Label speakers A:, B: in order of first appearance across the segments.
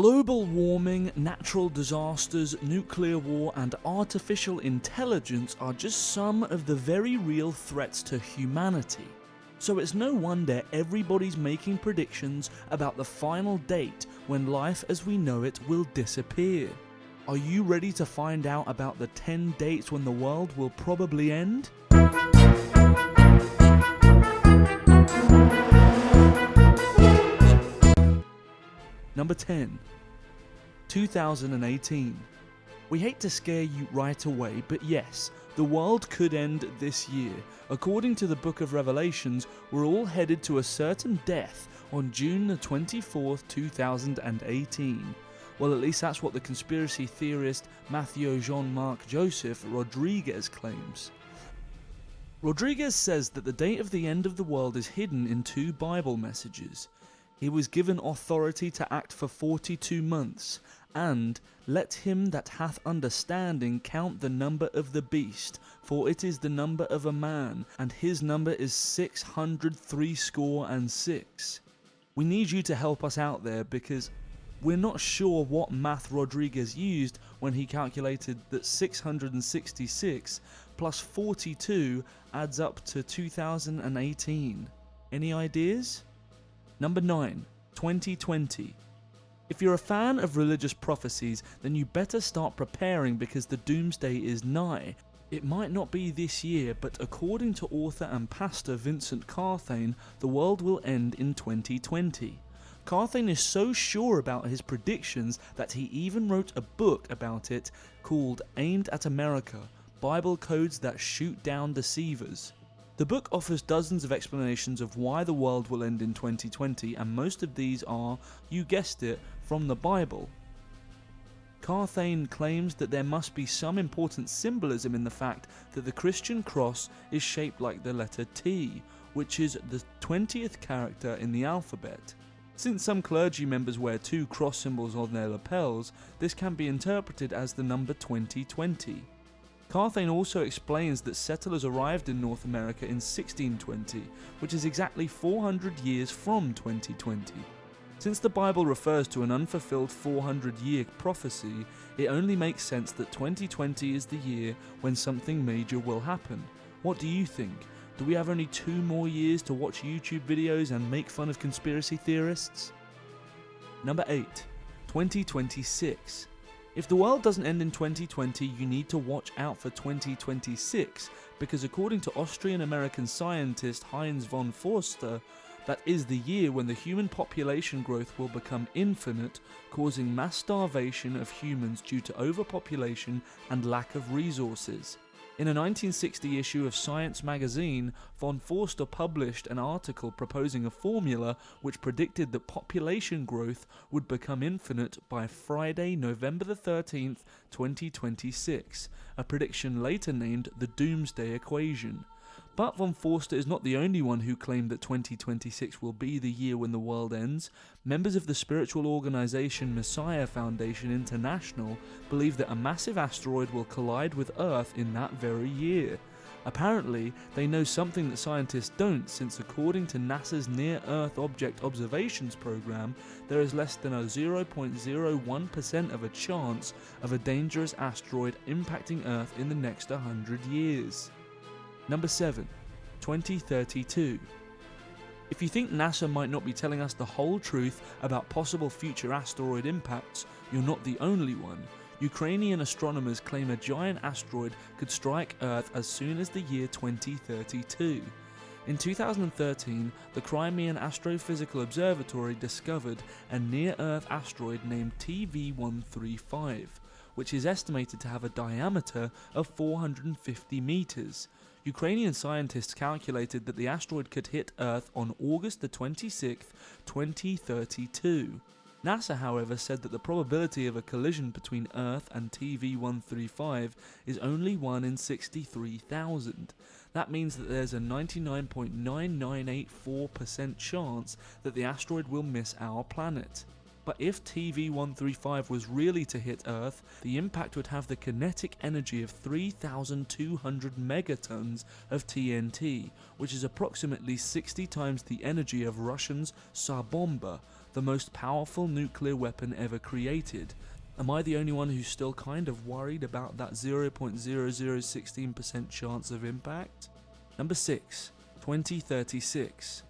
A: Global warming, natural disasters, nuclear war, and artificial intelligence are just some of the very real threats to humanity. So it's no wonder everybody's making predictions about the final date when life as we know it will disappear. Are you ready to find out about the 10 dates when the world will probably end? Number 10. 2018. We hate to scare you right away, but yes, the world could end this year. According to the Book of Revelations, we're all headed to a certain death on June the 24th, 2018. Well, at least that's what the conspiracy theorist Mathieu Jean-Marc Joseph Rodriguez claims. Rodriguez says that the date of the end of the world is hidden in 2 Bible messages. He was given authority to act for 42 months, and let him that hath understanding count the number of the beast, for it is the number of a man, and his number is 666. We need you to help us out there, because we're not sure what math Rodriguez used when he calculated that 666 plus 42 adds up to 2018. Any ideas? Number 9. 2020. If you're a fan of religious prophecies, then you better start preparing because the Doomsday is nigh. It might not be this year, but according to author and pastor Vincent Carthane, the world will end in 2020. Carthane is so sure about his predictions that he even wrote a book about it called Aimed at America, Bible Codes That Shoot Down Deceivers. The book offers dozens of explanations of why the world will end in 2020, and most of these are, you guessed it, from the Bible. Carthane claims that there must be some important symbolism in the fact that the Christian cross is shaped like the letter T, which is the 20th character in the alphabet. Since some clergy members wear 2 cross symbols on their lapels, this can be interpreted as the number 2020. Carthane also explains that settlers arrived in North America in 1620, which is exactly 400 years from 2020. Since the Bible refers to an unfulfilled 400-year prophecy, it only makes sense that 2020 is the year when something major will happen. What do you think? Do we have only 2 more years to watch YouTube videos and make fun of conspiracy theorists? Number 8. 2026. If the world doesn't end in 2020, you need to watch out for 2026, because according to Austrian-American scientist Heinz von Forster, that is the year when the human population growth will become infinite, causing mass starvation of humans due to overpopulation and lack of resources. In a 1960 issue of Science magazine, von Forster published an article proposing a formula which predicted that population growth would become infinite by Friday, November the 13th, 2026, a prediction later named the Doomsday equation. But von Forster is not the only one who claimed that 2026 will be the year when the world ends. Members of the spiritual organization Messiah Foundation International believe that a massive asteroid will collide with Earth in that very year. Apparently, they know something that scientists don't, since according to NASA's Near-Earth Object Observations program, there is less than a 0.01% of a chance of a dangerous asteroid impacting Earth in the next 100 years. Number 7. 2032. If you think NASA might not be telling us the whole truth about possible future asteroid impacts, you're not the only one. Ukrainian astronomers claim a giant asteroid could strike Earth as soon as the year 2032. In 2013, the Crimean Astrophysical Observatory discovered a near-Earth asteroid named TV135, which is estimated to have a diameter of 450 meters. Ukrainian scientists calculated that the asteroid could hit Earth on August the 26th, 2032. NASA, however, said that the probability of a collision between Earth and TV135 is only 1 in 63,000. That means that there's a 99.9984% chance that the asteroid will miss our planet. But if TV135 was really to hit Earth, the impact would have the kinetic energy of 3,200 megatons of TNT, which is approximately 60 times the energy of Russia's Tsar bomba, the most powerful nuclear weapon ever created. Am I the only one who's still kind of worried about that 0.0016% chance of impact? Number 6. 2036.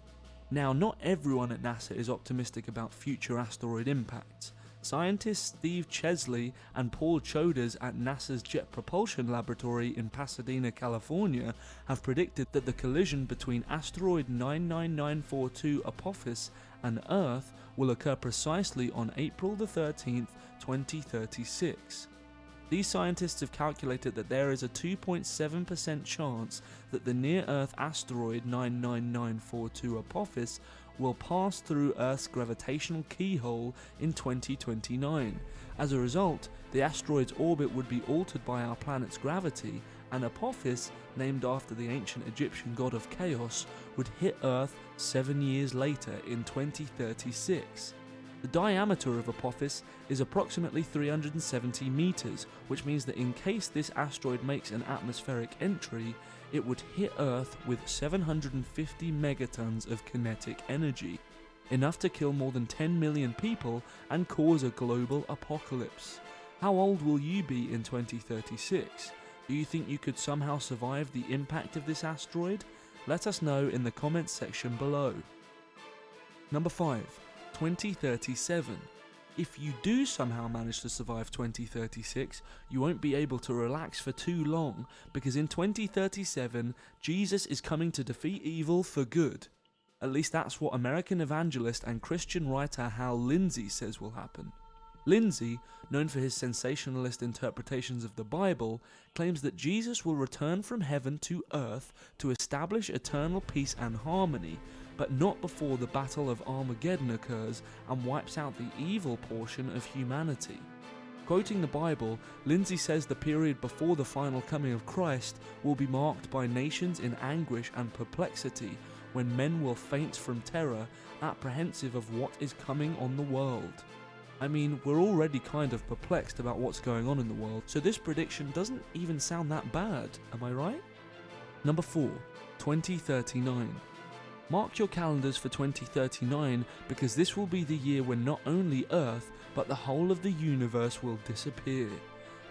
A: Now, not everyone at NASA is optimistic about future asteroid impacts. Scientists Steve Chesley and Paul Choders at NASA's Jet Propulsion Laboratory in Pasadena, California, have predicted that the collision between asteroid 99942 Apophis and Earth will occur precisely on April the 13th, 2036. These scientists have calculated that there is a 2.7% chance that the near-Earth asteroid 99942 Apophis will pass through Earth's gravitational keyhole in 2029. As a result, the asteroid's orbit would be altered by our planet's gravity, and Apophis, named after the ancient Egyptian god of chaos, would hit Earth 7 years later in 2036. The diameter of Apophis is approximately 370 meters, which means that in case this asteroid makes an atmospheric entry, it would hit Earth with 750 megatons of kinetic energy, enough to kill more than 10 million people and cause a global apocalypse. How old will you be in 2036? Do you think you could somehow survive the impact of this asteroid? Let us know in the comments section below. Number 5. 2037. If you do somehow manage to survive 2036, you won't be able to relax for too long, because in 2037, Jesus is coming to defeat evil for good. At least that's what American evangelist and Christian writer Hal Lindsey says will happen. Lindsey, known for his sensationalist interpretations of the Bible, claims that Jesus will return from heaven to earth to establish eternal peace and harmony, but not before the Battle of Armageddon occurs and wipes out the evil portion of humanity. Quoting the Bible, Lindsey says the period before the final coming of Christ will be marked by nations in anguish and perplexity, when men will faint from terror, apprehensive of what is coming on the world. I mean, we're already kind of perplexed about what's going on in the world, so this prediction doesn't even sound that bad, am I right? Number 4. 2039. Mark your calendars for 2039, because this will be the year when not only Earth, but the whole of the universe will disappear.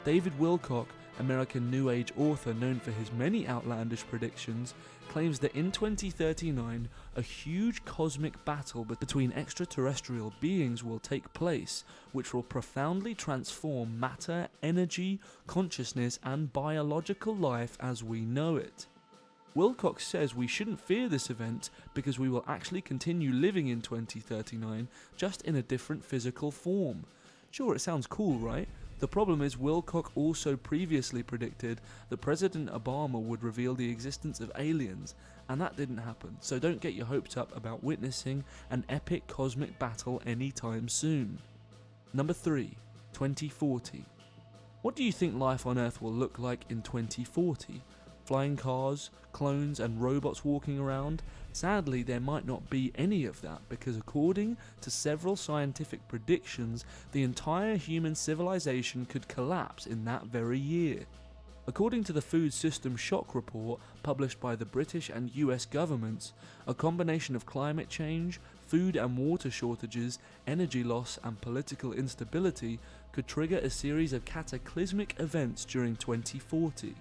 A: David Wilcock, American New Age author known for his many outlandish predictions, claims that in 2039, a huge cosmic battle between extraterrestrial beings will take place, which will profoundly transform matter, energy, consciousness, and biological life as we know it. Wilcox says we shouldn't fear this event because we will actually continue living in 2039, just in a different physical form. Sure, it sounds cool, right? The problem is Wilcock also previously predicted that President Obama would reveal the existence of aliens, and that didn't happen, so don't get your hopes up about witnessing an epic cosmic battle anytime soon. Number 3. 2040. What do you think life on Earth will look like in 2040? Flying cars, clones, and robots walking around? Sadly, there might not be any of that, because according to several scientific predictions, the entire human civilization could collapse in that very year. According to the Food System Shock Report published by the British and US governments, a combination of climate change, food and water shortages, energy loss, and political instability could trigger a series of cataclysmic events during 2040.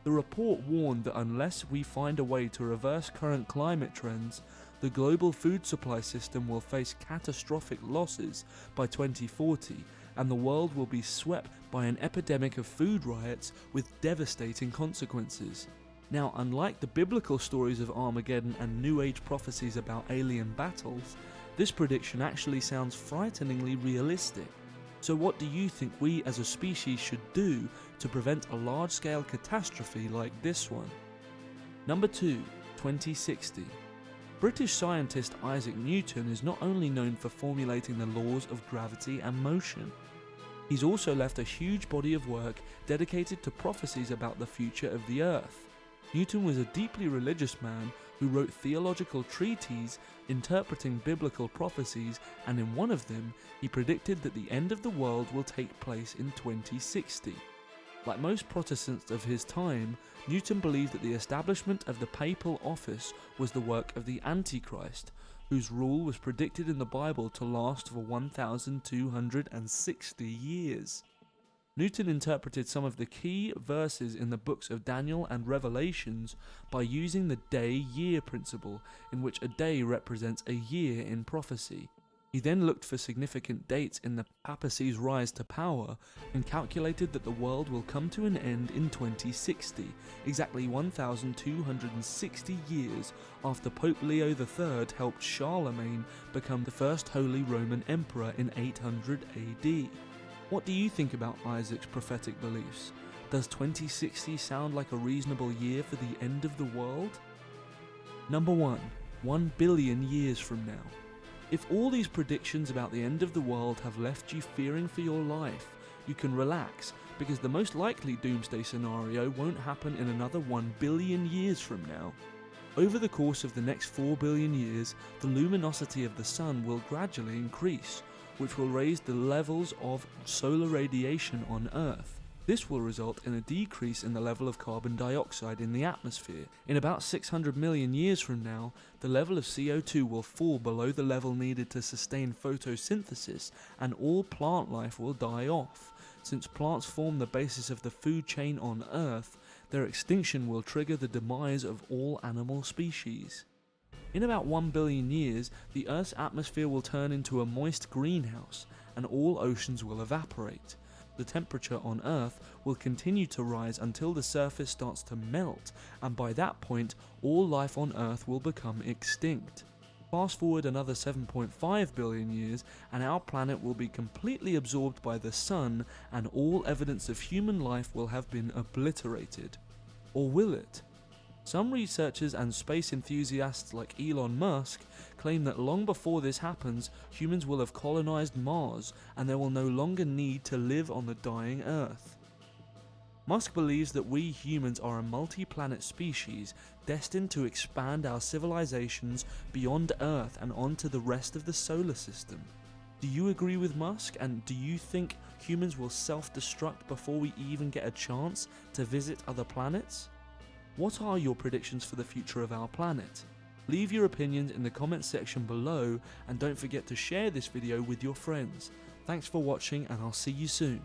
A: The report warned that unless we find a way to reverse current climate trends, the global food supply system will face catastrophic losses by 2040, and the world will be swept by an epidemic of food riots with devastating consequences. Now, unlike the biblical stories of Armageddon and New Age prophecies about alien battles, this prediction actually sounds frighteningly realistic. So what do you think we as a species should do to prevent a large-scale catastrophe like this one? Number 2. 2060. British scientist Isaac Newton is not only known for formulating the laws of gravity and motion. He's also left a huge body of work dedicated to prophecies about the future of the Earth. Newton was a deeply religious man who wrote theological treatises interpreting biblical prophecies, and in one of them, he predicted that the end of the world will take place in 2060. Like most Protestants of his time, Newton believed that the establishment of the papal office was the work of the Antichrist. whose rule was predicted in the Bible to last for 1,260 years. Newton interpreted some of the key verses in the books of Daniel and Revelations by using the day-year principle, in which a day represents a year in prophecy. He then looked for significant dates in the papacy's rise to power and calculated that the world will come to an end in 2060, exactly 1,260 years after Pope Leo III helped Charlemagne become the first Holy Roman Emperor in 800 AD. What do you think about Isaac's prophetic beliefs? Does 2060 sound like a reasonable year for the end of the world? Number 1. 1 billion years from now. If all these predictions about the end of the world have left you fearing for your life, you can relax, because the most likely doomsday scenario won't happen in another 1 billion years from now. Over the course of the next 4 billion years, the luminosity of the sun will gradually increase, which will raise the levels of solar radiation on Earth. This will result in a decrease in the level of carbon dioxide in the atmosphere. In about 600 million years from now, the level of CO2 will fall below the level needed to sustain photosynthesis, and all plant life will die off. Since plants form the basis of the food chain on Earth, their extinction will trigger the demise of all animal species. In about 1 billion years, the Earth's atmosphere will turn into a moist greenhouse, and all oceans will evaporate. The temperature on Earth will continue to rise until the surface starts to melt, and by that point, all life on Earth will become extinct. Fast forward another 7.5 billion years, and our planet will be completely absorbed by the sun, and all evidence of human life will have been obliterated. Or will it? Some researchers and space enthusiasts like Elon Musk claim that long before this happens, humans will have colonized Mars and there will no longer need to live on the dying Earth. Musk believes that we humans are a multi-planet species destined to expand our civilizations beyond Earth and onto the rest of the solar system. Do you agree with Musk, and do you think humans will self-destruct before we even get a chance to visit other planets? What are your predictions for the future of our planet? Leave your opinions in the comments section below, and don't forget to share this video with your friends. Thanks for watching, and I'll see you soon.